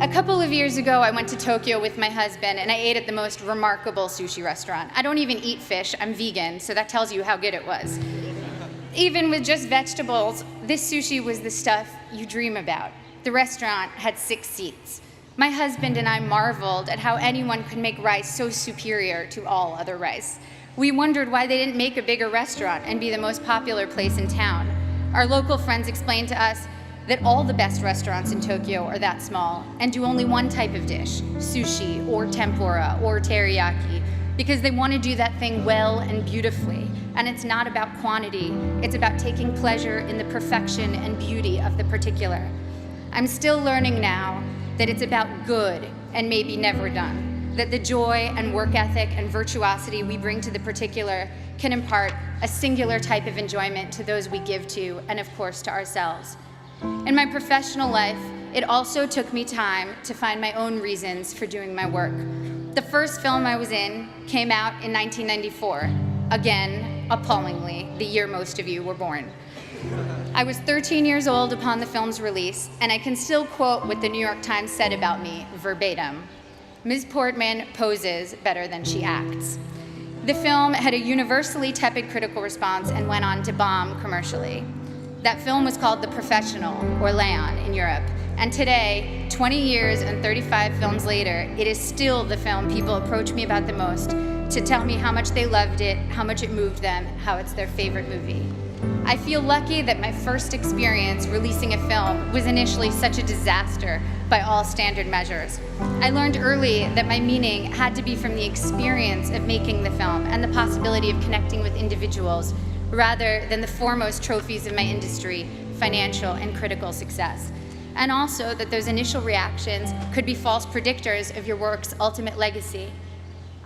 A couple of years ago, I went to Tokyo with my husband, and I ate at the most remarkable sushi restaurant. I don't even eat fish, I'm vegan, so that tells you how good it was. Even with just vegetables, this sushi was the stuff you dream about. The restaurant had 6 seats. My husband and I marveled at how anyone could make rice so superior to all other rice. We wondered why they didn't make a bigger restaurant and be the most popular place in town. Our local friends explained to us that all the best restaurants in Tokyo are that small and do only one type of dish, sushi or tempura or teriyaki, because they want to do that thing well and beautifully. And it's not about quantity, it's about taking pleasure in the perfection and beauty of the particular. I'm still learning now that it's about good and maybe never done, that the joy and work ethic and virtuosity we bring to the particular can impart a singular type of enjoyment to those we give to, and of course to ourselves. In my professional life, it also took me time to find my own reasons for doing my work. The first film I was in came out in 1994. Again, appallingly, the year most of you were born. I was 13 years old upon the film's release, and I can still quote what the New York Times said about me verbatim. Ms. Portman poses better than she acts. The film had a universally tepid critical response and went on to bomb commercially. That film was called The Professional, or Leon, in Europe. And today, 20 years and 35 films later, it is still the film people approach me about the most to tell me how much they loved it, how much it moved them, how it's their favorite movie. I feel lucky that my first experience releasing a film was initially such a disaster by all standard measures. I learned early that my meaning had to be from the experience of making the film and the possibility of connecting with individuals rather than the foremost trophies of my industry, financial and critical success. And also that those initial reactions could be false predictors of your work's ultimate legacy.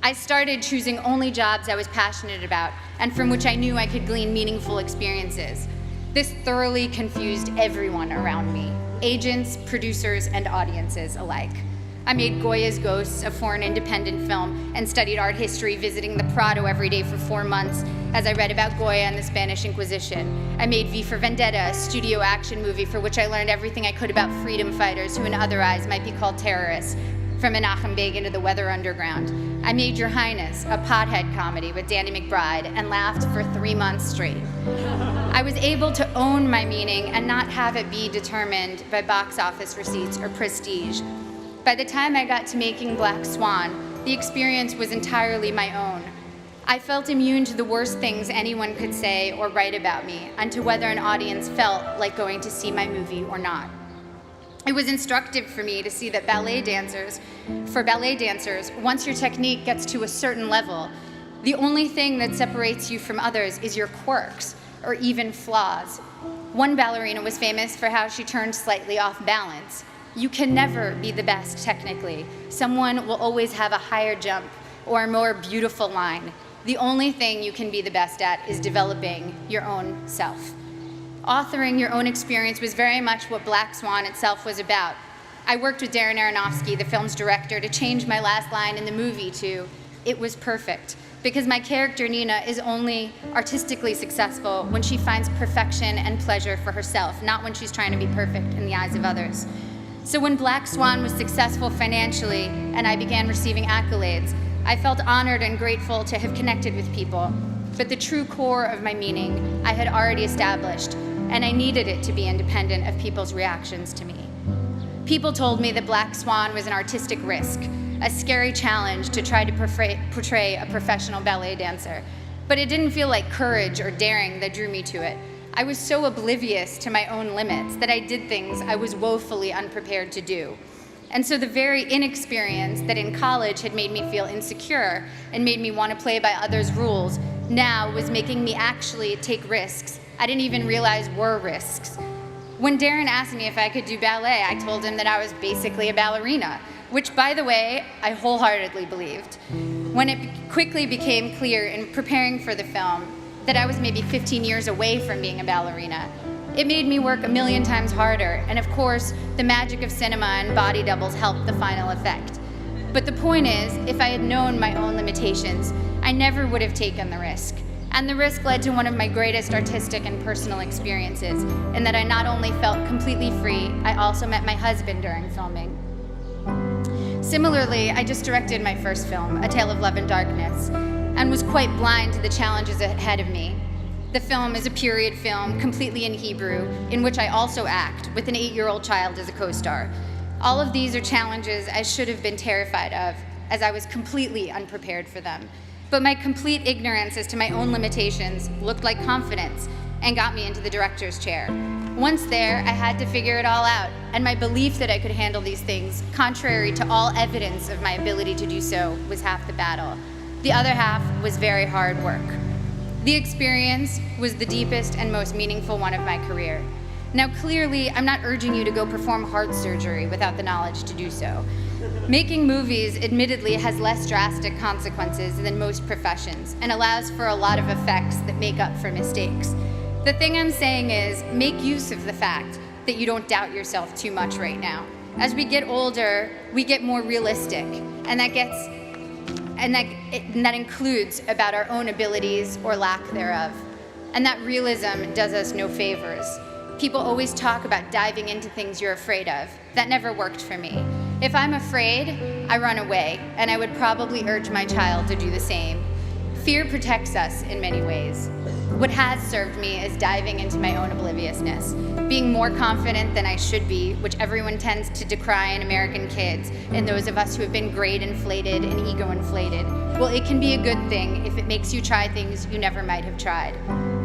I started choosing only jobs I was passionate about and from which I knew I could glean meaningful experiences. This thoroughly confused everyone around me, agents, producers, and audiences alike. I made Goya's Ghosts, a foreign independent film, and studied art history, visiting the Prado every day for 4 months as I read about Goya and the Spanish Inquisition. I made V for Vendetta, a studio action movie for which I learned everything I could about freedom fighters who in other eyes might be called terrorists, from Menachem Begin to the Weather Underground. I made Your Highness, a pothead comedy with Danny McBride, and laughed for 3 months straight. I was able to own my meaning and not have it be determined by box office receipts or prestige. By the time I got to making Black Swan, the experience was entirely my own. I felt immune to the worst things anyone could say or write about me, and to whether an audience felt like going to see my movie or not. It was instructive for me to see that for ballet dancers, once your technique gets to a certain level, the only thing that separates you from others is your quirks, or even flaws. One ballerina was famous for how she turned slightly off balance. You can never be the best technically. Someone will always have a higher jump or a more beautiful line. The only thing you can be the best at is developing your own self. Authoring your own experience was very much what Black Swan itself was about. I worked with Darren Aronofsky, the film's director, to change my last line in the movie to, "It was perfect," because my character Nina is only artistically successful when she finds perfection and pleasure for herself, not when she's trying to be perfect in the eyes of others. So when Black Swan was successful financially and I began receiving accolades, I felt honored and grateful to have connected with people. But the true core of my meaning I had already established, and I needed it to be independent of people's reactions to me. People told me that Black Swan was an artistic risk, a scary challenge to try to portray a professional ballet dancer. But it didn't feel like courage or daring that drew me to it. I was so oblivious to my own limits that I did things I was woefully unprepared to do. And so the very inexperience that in college had made me feel insecure and made me want to play by others' rules now was making me actually take risks I didn't even realize were risks. When Darren asked me if I could do ballet, I told him that I was basically a ballerina, which, by the way, I wholeheartedly believed. When it quickly became clear in preparing for the film that I was maybe 15 years away from being a ballerina, it made me work a million times harder, and of course, the magic of cinema and body doubles helped the final effect. But the point is, if I had known my own limitations, I never would have taken the risk. And the risk led to one of my greatest artistic and personal experiences, in that I not only felt completely free, I also met my husband during filming. Similarly, I just directed my first film, A Tale of Love and Darkness, and was quite blind to the challenges ahead of me. The film is a period film, completely in Hebrew, in which I also act, with an 8-year-old child as a co-star. All of these are challenges I should have been terrified of, as I was completely unprepared for them. But my complete ignorance as to my own limitations looked like confidence and got me into the director's chair. Once there, I had to figure it all out, and my belief that I could handle these things, contrary to all evidence of my ability to do so, was half the battle. The other half was very hard work. The experience was the deepest and most meaningful one of my career. Now, clearly, I'm not urging you to go perform heart surgery without the knowledge to do so. Making movies, admittedly, has less drastic consequences than most professions and allows for a lot of effects that make up for mistakes. The thing I'm saying is, make use of the fact that you don't doubt yourself too much right now. As we get older, we get more realistic, and that includes about our own abilities or lack thereof. And that realism does us no favors. People always talk about diving into things you're afraid of. That never worked for me. If I'm afraid, I run away, and I would probably urge my child to do the same. Fear protects us in many ways. What has served me is diving into my own obliviousness, being more confident than I should be, which everyone tends to decry in American kids, and those of us who have been grade inflated and ego inflated. Well, it can be a good thing if it makes you try things you never might have tried.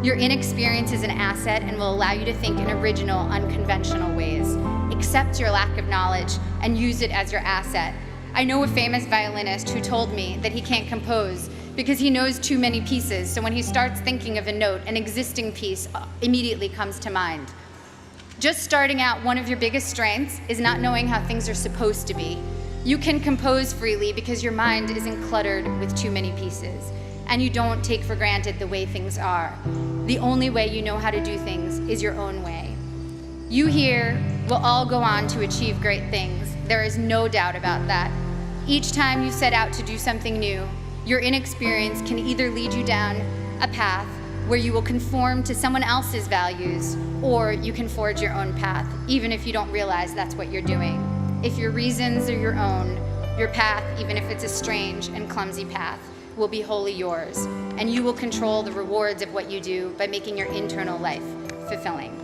Your inexperience is an asset and will allow you to think in original, unconventional ways. Accept your lack of knowledge and use it as your asset. I know a famous violinist who told me that he can't compose because he knows too many pieces, so when he starts thinking of a note, an existing piece immediately comes to mind. Just starting out, one of your biggest strengths is not knowing how things are supposed to be. You can compose freely because your mind isn't cluttered with too many pieces, and you don't take for granted the way things are. The only way you know how to do things is your own way. You here will all go on to achieve great things. There is no doubt about that. Each time you set out to do something new, your inexperience can either lead you down a path where you will conform to someone else's values, or you can forge your own path, even if you don't realize that's what you're doing. If your reasons are your own, your path, even if it's a strange and clumsy path, will be wholly yours, and you will control the rewards of what you do by making your internal life fulfilling.